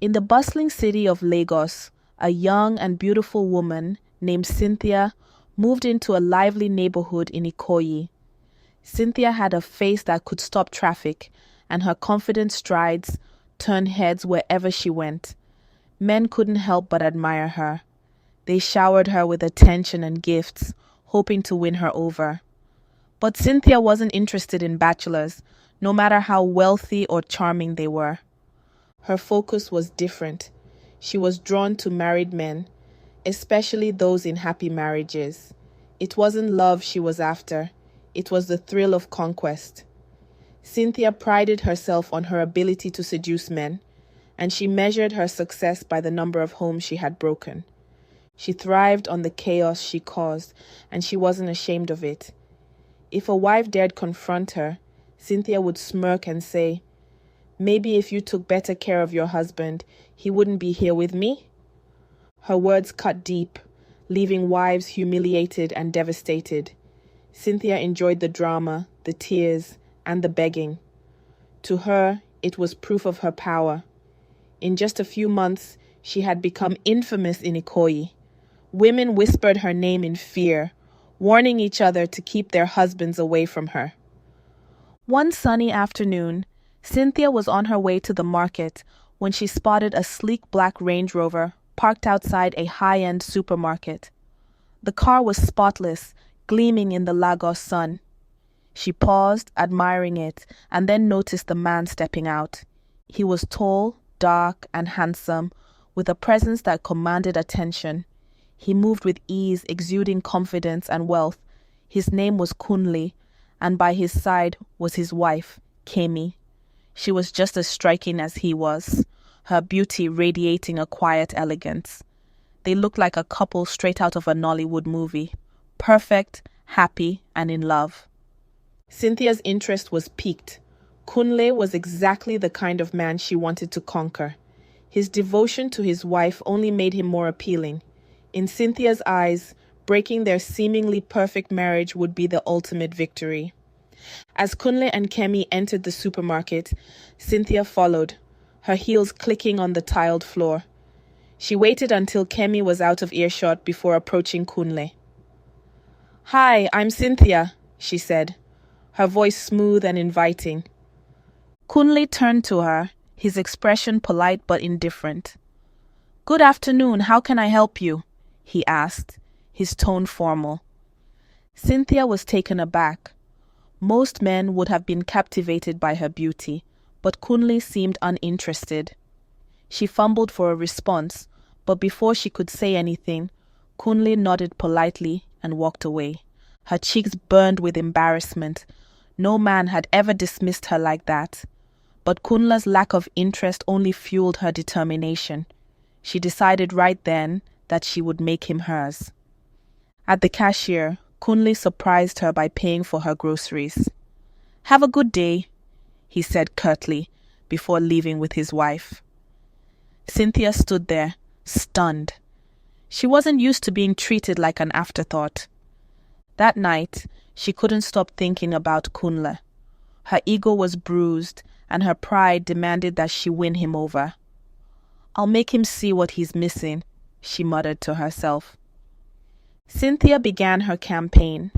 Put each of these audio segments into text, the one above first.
In the bustling city of Lagos, a young and beautiful woman named Cynthia moved into a lively neighborhood in Ikoyi. Cynthia had a face that could stop traffic, and her confident strides turned heads wherever she went. Men couldn't help but admire her. They showered her with attention and gifts, hoping to win her over. But Cynthia wasn't interested in bachelors, no matter how wealthy or charming they were. Her focus was different. She was drawn to married men, especially those in happy marriages. It wasn't love she was after. It was the thrill of conquest. Cynthia prided herself on her ability to seduce men, and she measured her success by the number of homes she had broken. She thrived on the chaos she caused, and she wasn't ashamed of it. If a wife dared confront her, Cynthia would smirk and say, "Maybe if you took better care of your husband, he wouldn't be here with me." Her words cut deep, leaving wives humiliated and devastated. Cynthia enjoyed the drama, the tears, and the begging. To her, it was proof of her power. In just a few months, she had become infamous in Ikoyi. Women whispered her name in fear, warning each other to keep their husbands away from her. One sunny afternoon, Cynthia was on her way to the market when she spotted a sleek black Range Rover parked outside a high-end supermarket. The car was spotless, gleaming in the Lagos sun. She paused, admiring it, and then noticed the man stepping out. He was tall, dark, and handsome, with a presence that commanded attention. He moved with ease, exuding confidence and wealth. His name was Kunle, and by his side was his wife, Kemi. She was just as striking as he was, her beauty radiating a quiet elegance. They looked like a couple straight out of a Nollywood movie, perfect, happy, and in love. Cynthia's interest was piqued. Kunle was exactly the kind of man she wanted to conquer. His devotion to his wife only made him more appealing. In Cynthia's eyes, breaking their seemingly perfect marriage would be the ultimate victory. As Kunle and Kemi entered the supermarket, Cynthia followed, her heels clicking on the tiled floor. She waited until Kemi was out of earshot before approaching Kunle. "Hi, I'm Cynthia," she said, her voice smooth and inviting. Kunle turned to her, his expression polite but indifferent. "Good afternoon, how can I help you?" he asked, his tone formal. Cynthia was taken aback. Most men would have been captivated by her beauty, but Kunle seemed uninterested. She fumbled for a response, but before she could say anything, Kunle nodded politely and walked away. Her cheeks burned with embarrassment. No man had ever dismissed her like that. But Kunle's lack of interest only fueled her determination. She decided right then that she would make him hers. At the cashier, Kunle surprised her by paying for her groceries. "Have a good day," he said curtly, before leaving with his wife. Cynthia stood there, stunned. She wasn't used to being treated like an afterthought. That night, she couldn't stop thinking about Kunle. Her ego was bruised, and her pride demanded that she win him over. "I'll make him see what he's missing," she muttered to herself. Cynthia began her campaign.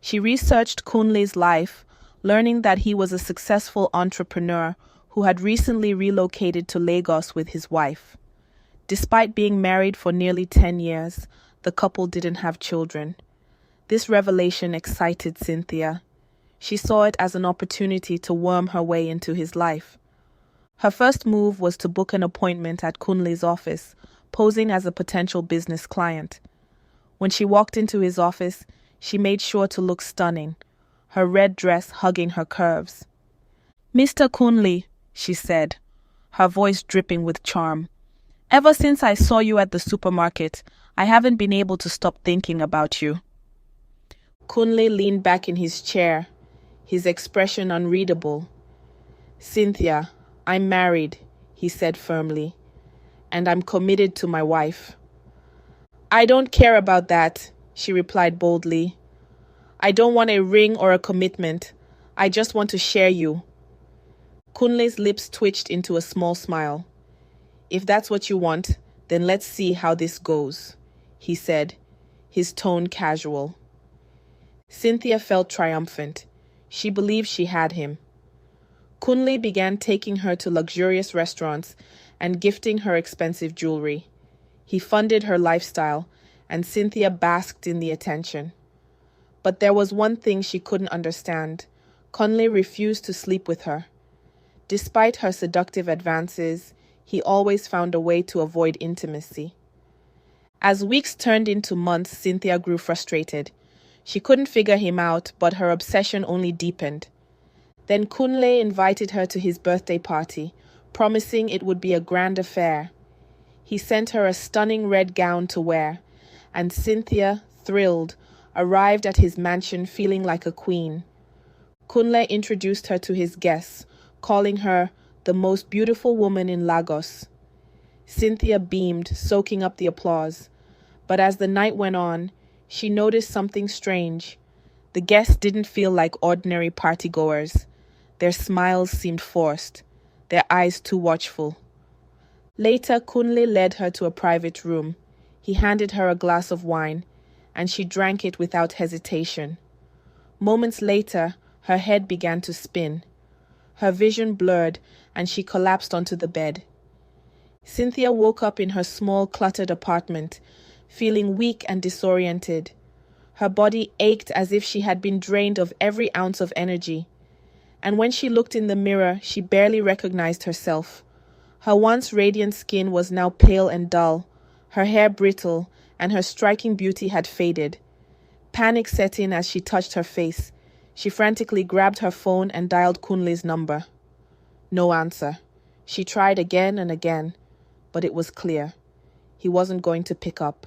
She researched Kunle's life, learning that he was a successful entrepreneur who had recently relocated to Lagos with his wife. Despite being married for nearly 10 years, the couple didn't have children. This revelation excited Cynthia. She saw it as an opportunity to worm her way into his life. Her first move was to book an appointment at Kunle's office, posing as a potential business client. When she walked into his office, she made sure to look stunning, her red dress hugging her curves. "Mr. Kunle," she said, her voice dripping with charm. "Ever since I saw you at the supermarket, I haven't been able to stop thinking about you." Kunle leaned back in his chair, his expression unreadable. "Cynthia, I'm married," he said firmly, "and I'm committed to my wife." "I don't care about that," she replied boldly. "I don't want a ring or a commitment. I just want to share you." Kunle's lips twitched into a small smile. If that's what you want, then let's see how this goes, he said, his tone casual. Cynthia felt triumphant. She believed she had him. Kunle began taking her to luxurious restaurants and gifting her expensive jewelry. He funded her lifestyle, and Cynthia basked in the attention. But there was one thing she couldn't understand. Kunle refused to sleep with her. Despite her seductive advances, he always found a way to avoid intimacy. As weeks turned into months, Cynthia grew frustrated. She couldn't figure him out, but her obsession only deepened. Then Kunle invited her to his birthday party, promising it would be a grand affair. He sent her a stunning red gown to wear, and Cynthia, thrilled, arrived at his mansion feeling like a queen. Kunle introduced her to his guests, calling her the most beautiful woman in Lagos. Cynthia beamed, soaking up the applause. But as the night went on, she noticed something strange. The guests didn't feel like ordinary partygoers. Their smiles seemed forced, their eyes too watchful. Later, Kunle led her to a private room. He handed her a glass of wine, and she drank it without hesitation. Moments later, her head began to spin. Her vision blurred, and she collapsed onto the bed. Cynthia woke up in her small, cluttered apartment, feeling weak and disoriented. Her body ached as if she had been drained of every ounce of energy. And when she looked in the mirror, she barely recognized herself. Her once radiant skin was now pale and dull, her hair brittle, and her striking beauty had faded. Panic set in as she touched her face. She frantically grabbed her phone and dialed Kunle's number. No answer. She tried again and again, but it was clear. He wasn't going to pick up.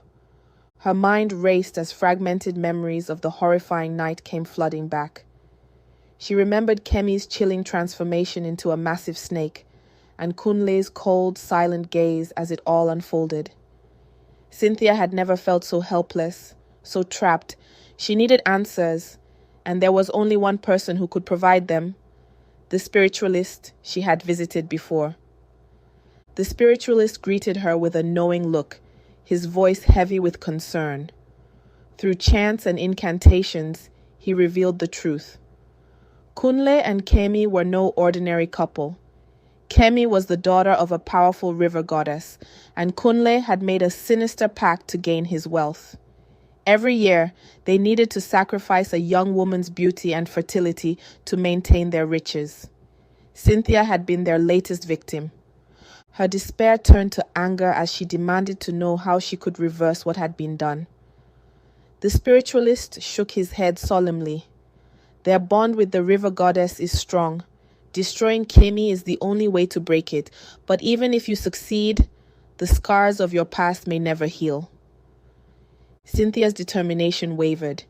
Her mind raced as fragmented memories of the horrifying night came flooding back. She remembered Kemi's chilling transformation into a massive snake, and Kunle's cold, silent gaze as it all unfolded. Cynthia had never felt so helpless, so trapped. She needed answers, and there was only one person who could provide them, the spiritualist she had visited before. The spiritualist greeted her with a knowing look, his voice heavy with concern. Through chants and incantations, he revealed the truth. Kunle and Kemi were no ordinary couple. Kemi was the daughter of a powerful river goddess, and Kunle had made a sinister pact to gain his wealth. Every year, they needed to sacrifice a young woman's beauty and fertility to maintain their riches. Cynthia had been their latest victim. Her despair turned to anger as she demanded to know how she could reverse what had been done. The spiritualist shook his head solemnly. Their bond with the river goddess is strong. Destroying Kemi is the only way to break it, but even if you succeed, the scars of your past may never heal. Cynthia's determination wavered.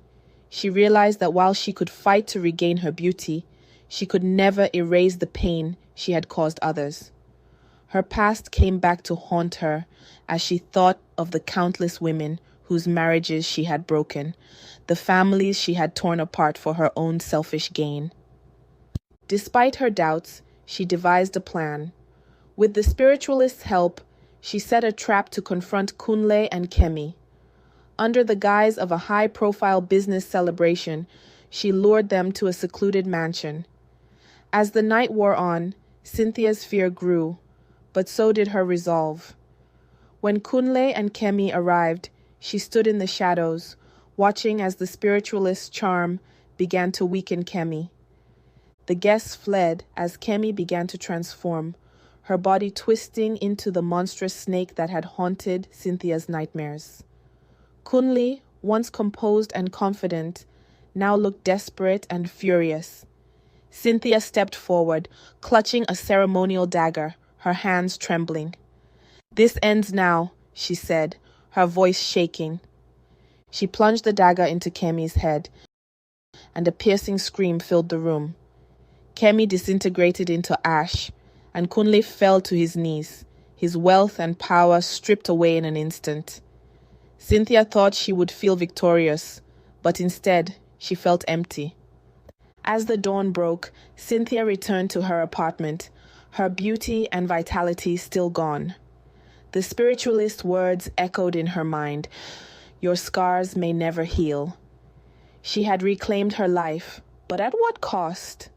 She realized that while she could fight to regain her beauty, she could never erase the pain she had caused others. Her past came back to haunt her as she thought of the countless women whose marriages she had broken, the families she had torn apart for her own selfish gain. Despite her doubts, she devised a plan. With the spiritualist's help, she set a trap to confront Kunle and Kemi. Under the guise of a high-profile business celebration, she lured them to a secluded mansion. As the night wore on, Cynthia's fear grew, but so did her resolve. When Kunle and Kemi arrived, she stood in the shadows, watching as the spiritualist's charm began to weaken Kemi. The guests fled as Kemi began to transform, her body twisting into the monstrous snake that had haunted Cynthia's nightmares. Kunle, once composed and confident, now looked desperate and furious. Cynthia stepped forward, clutching a ceremonial dagger, her hands trembling. "This ends now," she said, her voice shaking. She plunged the dagger into Kemi's head, and a piercing scream filled the room. Kemi disintegrated into ash, and Kunle fell to his knees, his wealth and power stripped away in an instant. Cynthia thought she would feel victorious, but instead she felt empty. As the dawn broke, Cynthia returned to her apartment, her beauty and vitality still gone. The spiritualist's words echoed in her mind. Your scars may never heal. She had reclaimed her life, but at what cost?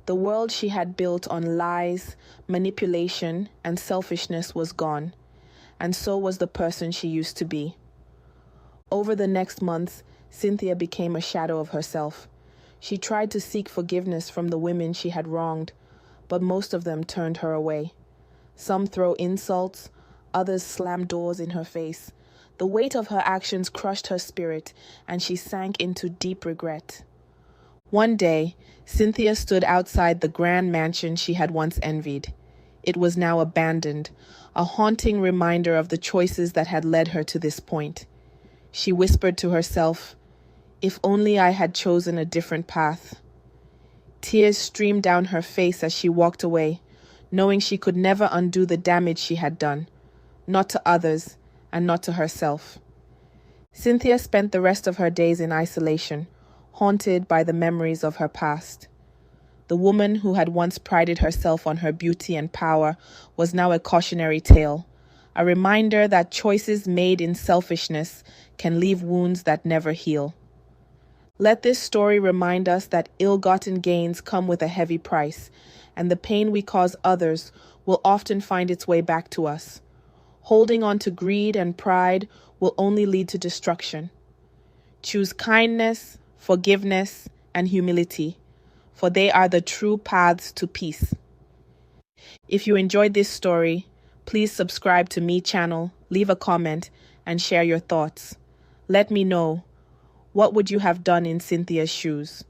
The world she had built on lies, manipulation, and selfishness was gone, and so was the person she used to be. Over the next months, Cynthia became a shadow of herself. She tried to seek forgiveness from the women she had wronged, but most of them turned her away. Some threw insults, others slammed doors in her face. The weight of her actions crushed her spirit, and she sank into deep regret. One day, Cynthia stood outside the grand mansion she had once envied. It was now abandoned, a haunting reminder of the choices that had led her to this point. She whispered to herself, "If only I had chosen a different path." Tears streamed down her face as she walked away, knowing she could never undo the damage she had done, not to others and not to herself. Cynthia spent the rest of her days in isolation, haunted by the memories of her past. The woman who had once prided herself on her beauty and power was now a cautionary tale, a reminder that choices made in selfishness can leave wounds that never heal. Let this story remind us that ill-gotten gains come with a heavy price, and the pain we cause others will often find its way back to us. Holding on to greed and pride will only lead to destruction. Choose kindness, forgiveness, and humility, for they are the true paths to peace. If you enjoyed this story, please subscribe to me channel, leave a comment, and share your thoughts. Let me know, what would you have done in Cynthia's shoes?